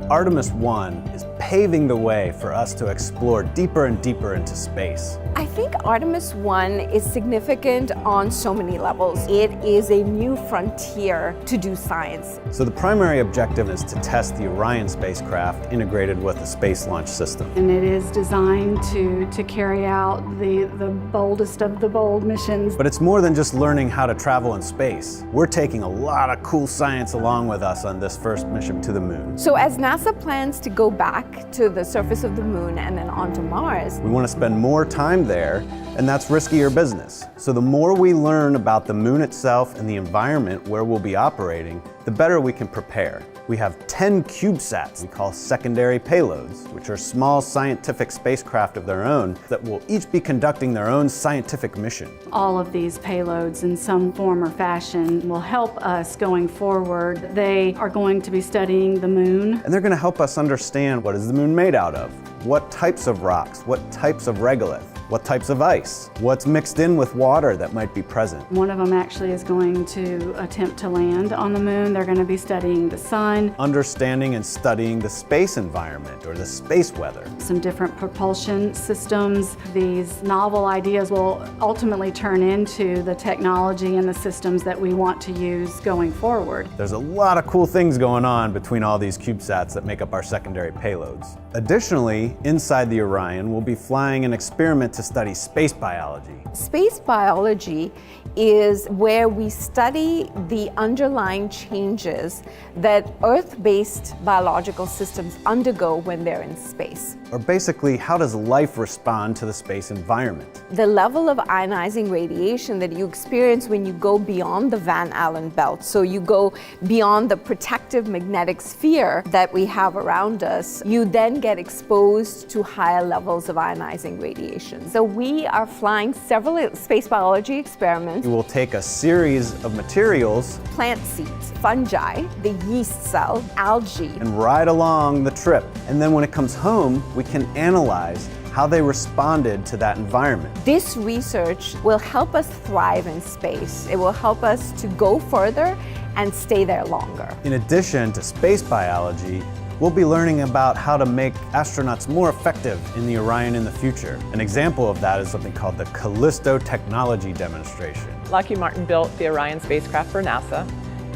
Artemis 1 is paving the way for us to explore deeper and deeper into space. I think Artemis 1 is significant on so many levels. It is a new frontier to do science. So the primary objective is to test the Orion spacecraft integrated with the Space Launch System. And it is designed to carry out the boldest of the bold missions. But it's more than just learning how to travel in space. We're taking a lot of cool science along with us on this first mission to the moon. So as NASA plans to go back to the surface of the moon and then onto Mars, we want to spend more time there, and that's riskier business. So the more we learn about the moon itself and the environment where we'll be operating, the better we can prepare. We have 10 CubeSats we call secondary payloads, which are small scientific spacecraft of their own that will each be conducting their own scientific mission. All of these payloads in some form or fashion will help us going forward. They are going to be studying the moon. And they're going to help us understand what is the moon made out of, what types of rocks, what types of regolith, what types of ice, what's mixed in with water that might be present. One of them actually is going to attempt to land on the moon. They're going to be studying the sun. Understanding and studying the space environment or the space weather. Some different propulsion systems. These novel ideas will ultimately turn into the technology and the systems that we want to use going forward. There's a lot of cool things going on between all these CubeSats that make up our secondary payloads. Additionally, inside the Orion, we'll be flying an experiment to study space biology. Space biology is where we study the underlying changes that Earth-based biological systems undergo when they're in space. Or basically, how does life respond to the space environment? The level of ionizing radiation that you experience when you go beyond the Van Allen belt, so you go beyond the protective magnetic sphere that we have around us, you then get exposed to higher levels of ionizing radiation. So we are flying several space biology experiments. We will take a series of materials, plant seeds, fungi, the yeast cell, algae, and ride along the trip. And then when it comes home, we can analyze how they responded to that environment. This research will help us thrive in space. It will help us to go further and stay there longer. In addition to space biology, we'll be learning about how to make astronauts more effective in the Orion in the future. An example of that is something called the Callisto Technology Demonstration. Lockheed Martin built the Orion spacecraft for NASA,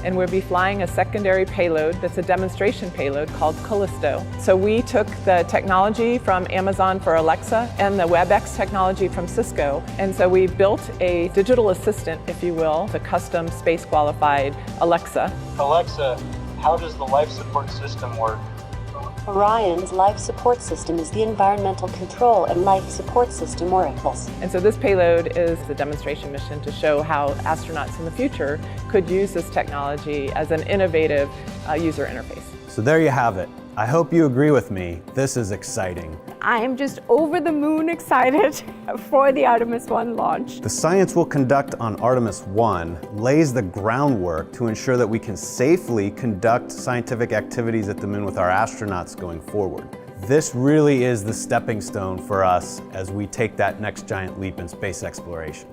and we'll be flying a secondary payload that's a demonstration payload called Callisto. So we took the technology from Amazon for Alexa and the WebEx technology from Cisco, and so we built a digital assistant, if you will, a custom space-qualified Alexa. Alexa, how does the life support system work? Orion's life support system is the environmental control and life support system oracles. And so this payload is a demonstration mission to show how astronauts in the future could use this technology as an innovative user interface. So there you have it. I hope you agree with me. This is exciting. I am just over the moon excited for the Artemis 1 launch. The science we'll conduct on Artemis 1 lays the groundwork to ensure that we can safely conduct scientific activities at the moon with our astronauts going forward. This really is the stepping stone for us as we take that next giant leap in space exploration.